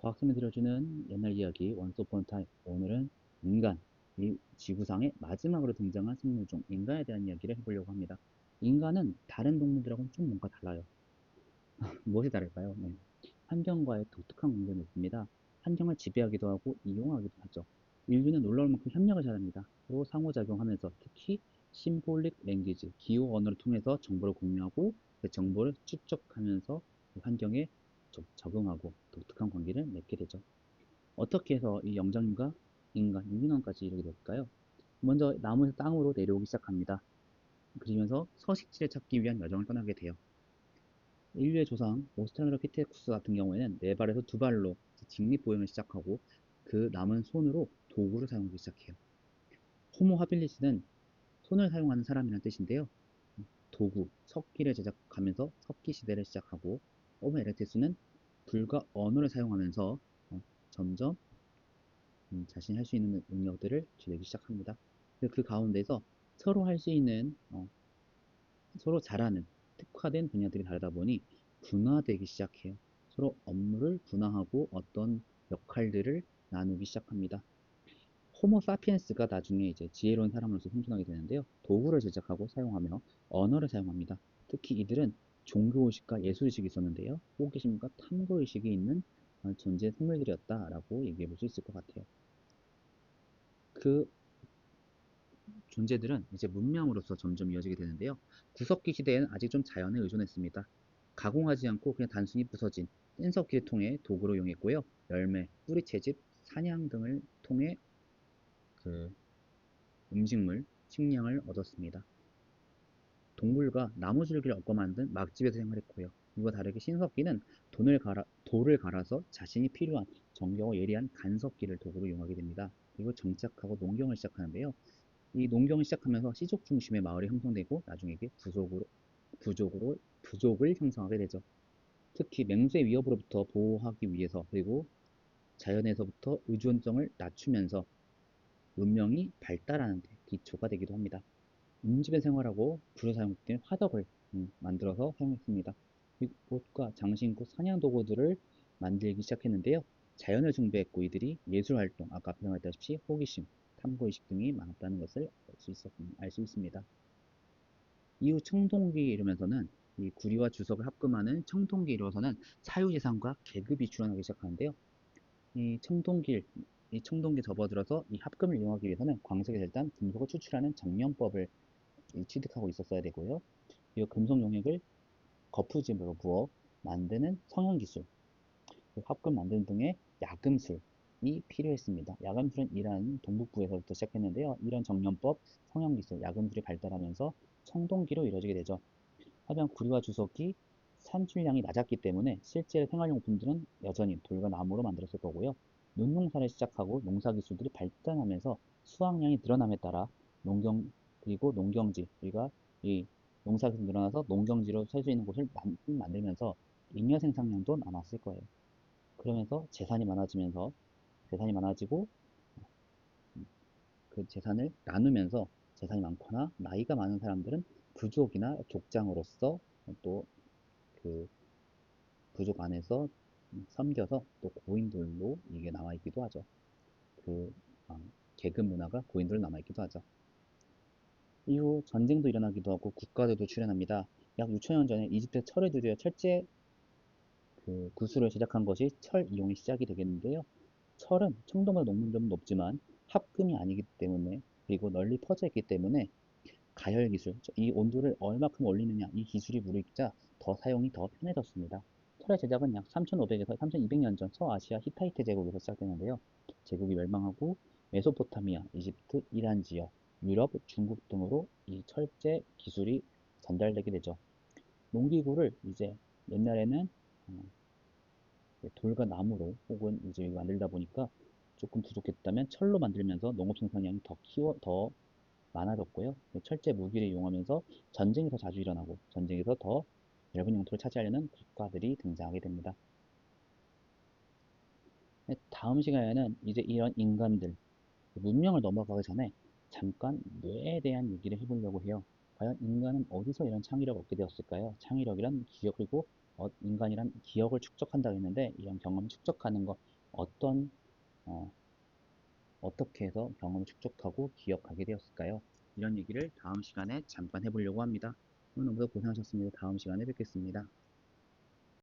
과학쌤이 들려주는 옛날 이야기 원스 어폰 타임. 오늘은 인간, 이 지구상의 마지막으로 등장한 생물 중 인간에 대한 이야기를 해보려고 합니다. 인간은 다른 동물들하고는 좀 뭔가 달라요. 무엇이 다를까요? 네. 환경과의 독특한 관계는 있습니다. 환경을 지배하기도 하고 이용하기도 하죠. 인류는 놀라울 만큼 협력을 잘합니다. 서로 상호작용하면서 특히 심볼릭 랭귀지, 기호 언어를 통해서 정보를 공유하고 그 정보를 축적하면서 그 환경에 적응하고 독특한 관계를 맺게 되죠. 어떻게 해서 이 영장류가 인간, 유기농까지 이르게 될까요? 먼저 나무에서 땅으로 내려오기 시작합니다. 그러면서 서식지를 찾기 위한 여정을 떠나게 돼요. 인류의 조상 오스트랄로피테쿠스 같은 경우에는 네 발에서 두 발로 직립보행을 시작하고 그 남은 손으로 도구를 사용하기 시작해요. 호모 하빌리스는 손을 사용하는 사람이라는 뜻인데요. 도구, 석기를 제작하면서 석기 시대를 시작하고 호모 에렉투스는 불과 언어를 사용하면서 점점 자신이 할 수 있는 능력들을 기르기 시작합니다. 그 가운데서 서로 할 수 있는 서로 잘하는 특화된 분야들이 다르다 보니 분화되기 시작해요. 서로 업무를 분화하고 어떤 역할들을 나누기 시작합니다. 호모 사피엔스가 나중에 이제 지혜로운 사람으로서 생존하게 되는데요. 도구를 제작하고 사용하며 언어를 사용합니다. 특히 이들은 종교의식과 예술의식이 있었는데요. 호기심과 탐구의식이 있는 존재 생물들이었다라고 얘기해 볼 수 있을 것 같아요. 그 존재들은 이제 문명으로서 점점 이어지게 되는데요. 구석기 시대에는 아직 좀 자연에 의존했습니다. 가공하지 않고 그냥 단순히 부서진 뗀석기를 통해 도구로 이용했고요. 열매, 뿌리 채집, 사냥 등을 통해 그 음식물, 식량을 얻었습니다. 동굴과 나무줄기를 엮어 만든 막집에서 생활했고요. 이와 다르게 신석기는 돌을 갈아서 자신이 필요한 정교하고 예리한 간석기를 도구로 이용하게 됩니다. 그리고 정착하고 농경을 시작하는데요. 이 농경을 시작하면서 시족 중심의 마을이 형성되고 나중에 이게 부족을 형성하게 되죠. 특히 맹수의 위협으로부터 보호하기 위해서 그리고 자연에서부터 의존성을 낮추면서 문명이 발달하는 데 기초가 되기도 합니다. 음집에 생활하고 불을 사용했던 화덕을 만들어서 사용했습니다. 옷과 장신구, 사냥 도구들을 만들기 시작했는데요. 자연을 숭배했고 이들이 예술활동, 아까 표현했다시피 호기심, 탐구의식 등이 많았다는 것을 알 수 있습니다. 이후 청동기 이르면서는 이 구리와 주석을 합금하는 청동기 이루어서는 사유재산과 계급이 출현하기 시작하는데요. 이 청동길, 이 청동기에 접어들어서 이 합금을 이용하기 위해서는 광석에서 일단 금속을 추출하는 정년법을 취득하고 있었어야 되고요. 이 금속 용액을 거푸집으로 부어 만드는 성형기술, 합금 만드는 등의 야금술이 필요했습니다. 야금술은 이란 동북부에서부터 시작했는데요. 이런 정년법, 성형기술, 야금술이 발달하면서 청동기로 이루어지게 되죠. 하지만 구리와 주석이 산출량이 낮았기 때문에 실제 생활용품들은 여전히 돌과 나무로 만들었을 거고요. 논농사를 시작하고 농사 기술들이 발전하면서 수확량이 늘어남에 따라 그리고 농경지, 우리가 이 농사 기술이 늘어나서 농경지로 설 수 있는 곳을 만들면서 잉여 생산량도 남았을 거예요. 그러면서 재산이 많아지고 그 재산을 나누면서 재산이 많거나 나이가 많은 사람들은 부족이나 족장으로서 또 그 부족 안에서 섬겨서 또 고인돌로 이게 남아있기도 하죠. 그 어, 계급 문화가 고인돌로 남아있기도 하죠. 이후 전쟁도 일어나기도 하고 국가들도 출현합니다. 약 6천년 전에 이집트 철을 두려 철제 구슬을 제작한 것이 철 이용이 시작이 되겠는데요. 철은 청동보다 녹는 점은 높지만 합금이 아니기 때문에 그리고 널리 퍼져 있기 때문에 가열 기술, 이 온도를 얼마큼 올리느냐 이 기술이 무르익자 더 사용이 더 편해졌습니다. 철의 제작은 약 3500에서 3200년 전 서아시아 히타이트 제국에서 시작되는데요. 제국이 멸망하고 메소포타미아, 이집트, 이란 지역, 유럽, 중국 등으로 이 철제 기술이 전달되게 되죠. 농기구를 이제 옛날에는 어, 돌과 나무로 혹은 이제 만들다 보니까 조금 부족했다면 철로 만들면서 농업 생산량이 더 많아졌고요. 철제 무기를 이용하면서 전쟁이 더 자주 일어나고 전쟁에서 더 넓은 영토를 차지하려는 국가들이 등장하게 됩니다. 다음 시간에는 이제 이런 인간들, 문명을 넘어가기 전에 잠깐 뇌에 대한 얘기를 해보려고 해요. 과연 인간은 어디서 이런 창의력을 얻게 되었을까요? 창의력이란 기억, 그리고 인간이란 기억을 축적한다고 했는데 이런 경험을 축적하는 것, 어떤 어, 어떻게 해서 경험을 축적하고 기억하게 되었을까요? 이런 얘기를 다음 시간에 잠깐 해보려고 합니다. 오늘 너무 고생하셨습니다. 다음 시간에 뵙겠습니다.